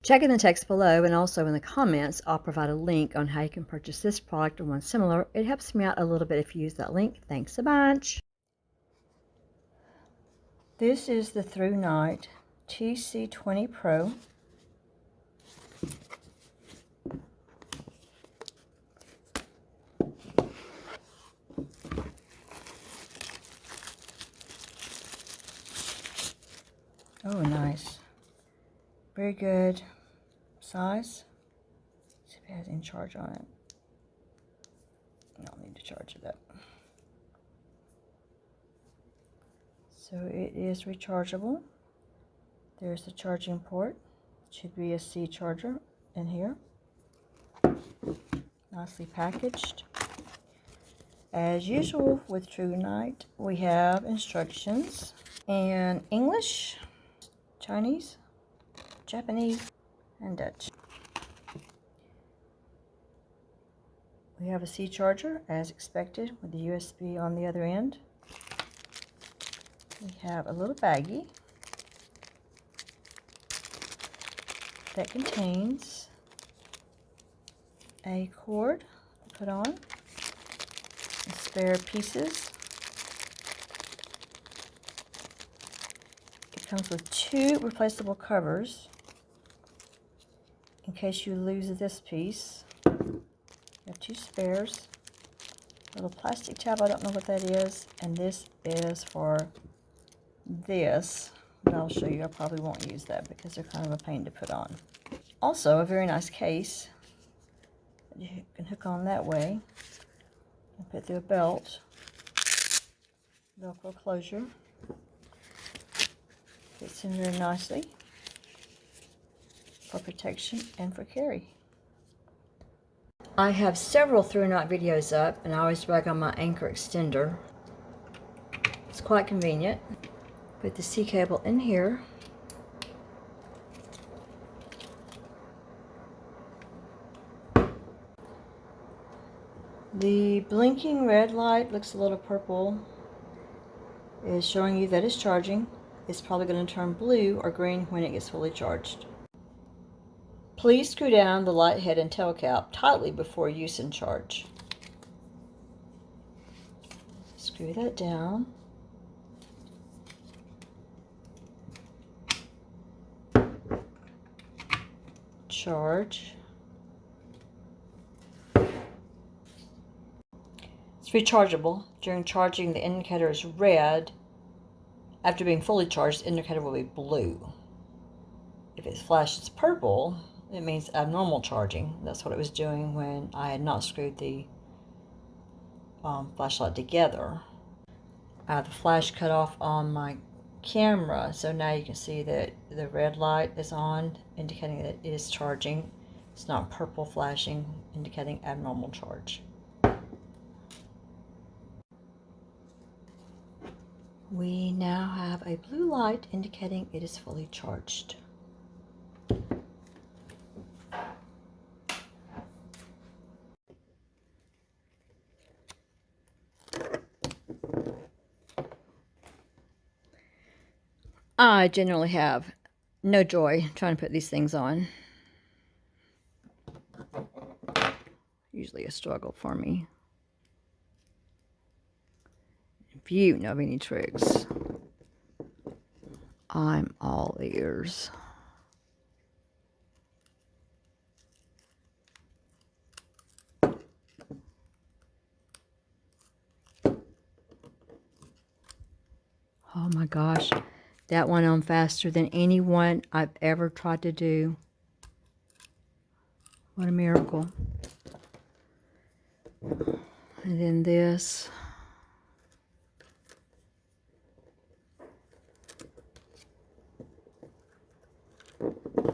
Check in the text below, and also in the comments, I'll provide a link on how you can purchase this product or one similar. It helps me out a little bit if you use that link. Thanks a bunch. This is the THRUNITE TC20 Pro. Oh, nice. Very good size. Let's see if it has any charge on it. I'll need to charge it up. So it is rechargeable. There's the charging port. It should be a C charger in here. Nicely packaged. As usual with THRUNITE, we have instructions in English, Chinese, Japanese, and Dutch. We have a C charger as expected with the USB on the other end. We have a little baggie that contains a cord to put on, and spare pieces. It comes with 2 replaceable covers in case you lose this piece. You have 2 spares. A little plastic tab, I don't know what that is, and this is for this, but I'll show you. I probably won't use that because they're kind of a pain to put on. Also, a very nice case that you can hook on that way and put through a belt. Velcro closure. Fits in very nicely for protection and for carry. I have several THRUNITE videos up, and I always brag on my anchor extender. It's quite convenient. Put the C cable in here. The blinking red light looks a little purple. It's showing you that it's charging. It's probably going to turn blue or green when it gets fully charged. Please screw down the light head and tail cap tightly before use and charge. Screw that down. Charge. It's rechargeable. During charging, the indicator is red. After being fully charged, the indicator will be blue. If it flashes purple, it means abnormal charging. That's what it was doing when I had not screwed the flashlight together. I have the flash cut off on my camera, so now you can see that the red light is on, indicating that it is charging. It's not purple flashing, indicating abnormal charge. We now have a blue light indicating it is fully charged. I generally have no joy trying to put these things on. Usually a struggle for me. If you know of any tricks, I'm all ears. Oh my gosh, that went on faster than any one I've ever tried to do. What a miracle. And then this.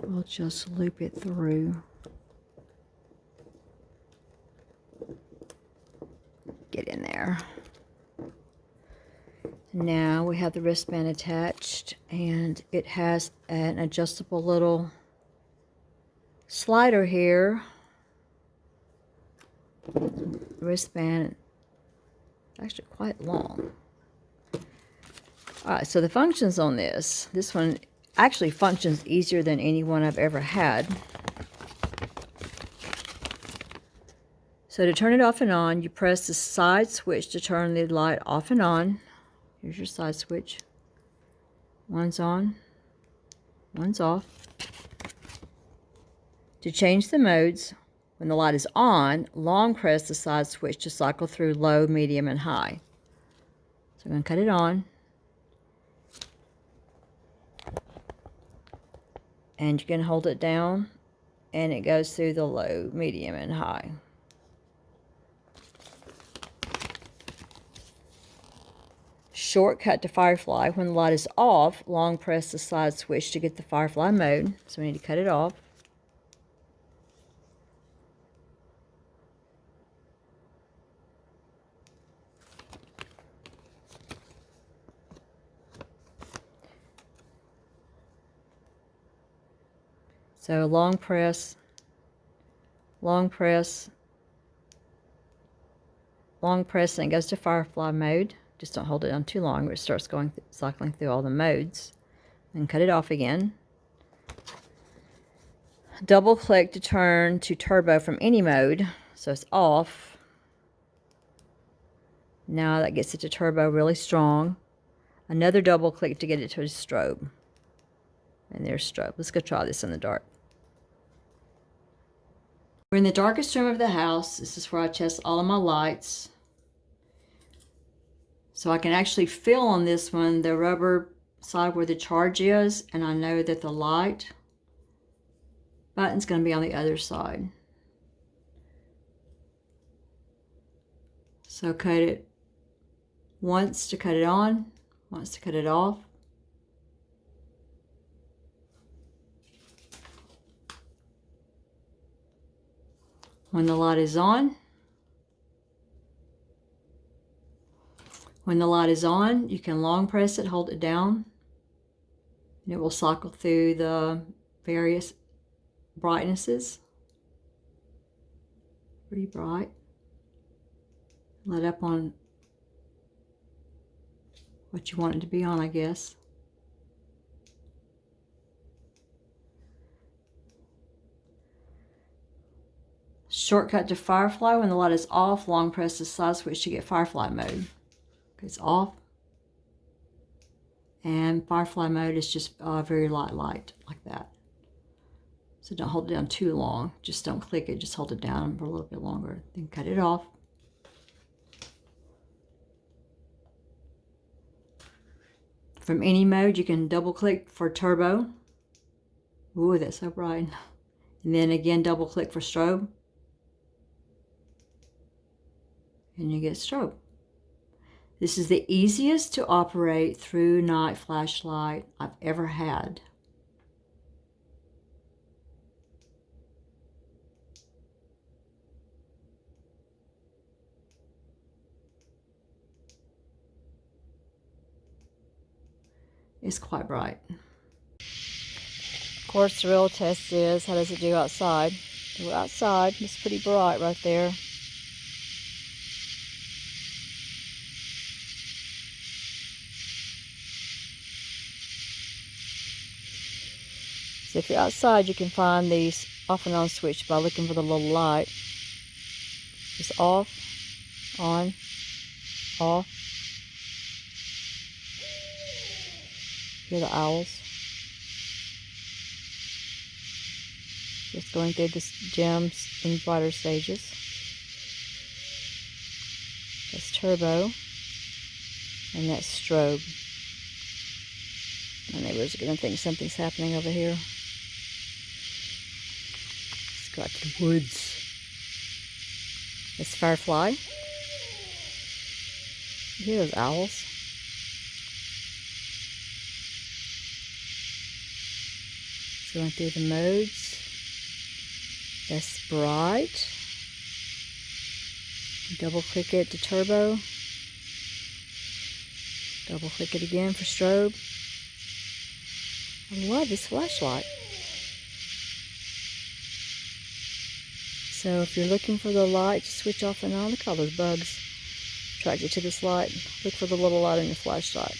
We'll just loop it through. Get in there. Now we have the wristband attached, and it has an adjustable little slider here. Wristband, actually quite long. Alright, so the functions on this one actually functions easier than any one I've ever had. So to turn it off and on, you press the side switch to turn the light off and on. Here's your side switch. One's on, one's off. To change the modes, when the light is on, long press the side switch to cycle through low, medium, and high. So I'm going to cut it on. And you can hold it down, and it goes through the low, medium, and high. Shortcut to Firefly. When the light is off, long press the side switch to get the Firefly mode. So we need to cut it off. So long press, long press, long press, and it goes to Firefly mode. Just don't hold it on too long, or it starts cycling through all the modes. And cut it off again. Double click to turn to turbo from any mode. So it's off. Now that gets it to turbo really strong. Another double click to get it to a strobe. And there's strobe. Let's go try this in the dark. We're in the darkest room of the house. This is where I test all of my lights. So I can actually feel on this one the rubber side where the charge is, and I know that the light button's going to be on the other side. So cut it once to cut it on, once to cut it off. When the light is on, you can long press it, hold it down, and it will cycle through the various brightnesses. Pretty bright. Let up on what you want it to be on, I guess. Shortcut to Firefly. When the light is off, long press the side switch to get Firefly mode. It's off. And Firefly mode is just very light like that. So don't hold it down too long. Just don't click it. Just hold it down for a little bit longer. Then cut it off. From any mode, you can double click for turbo. Ooh, that's so bright. And then again, double click for strobe. And you get strobe. This is the easiest to operate THRUNITE flashlight I've ever had. It's quite bright. Of course, the real test is, how does it do outside? We're outside. It's pretty bright right there. So if you're outside, you can find these off and on switch by looking for the little light. Just off, on, off. Hear the owls. Just going through the gems in brighter stages. That's turbo. And that's strobe. My neighbors are going to think something's happening over here. Let's go out to the woods. That's Firefly. You hear those owls? It's going through the modes. That's bright. Double click it to turbo. Double click it again for strobe. I love this flashlight. So if you're looking for the light to switch off and on, look at all those bugs attracted to this light. Look for the little light in your flashlight.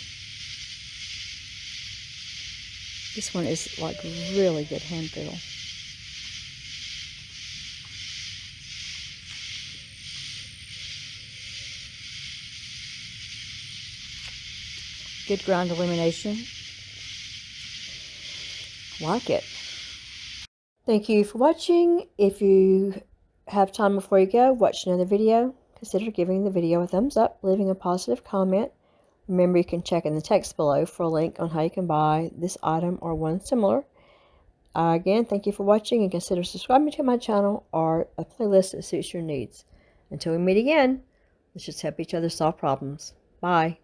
This one is like really good hand feel. Good ground illumination. Like it. Thank you for watching. If you have time before you go, watch another video. Consider giving the video a thumbs up, leaving a positive comment. Remember, you can check in the text below for a link on how you can buy this item or one similar. Again, thank you for watching, and consider subscribing to my channel or a playlist that suits your needs. Until we meet again, let's just help each other solve problems. Bye.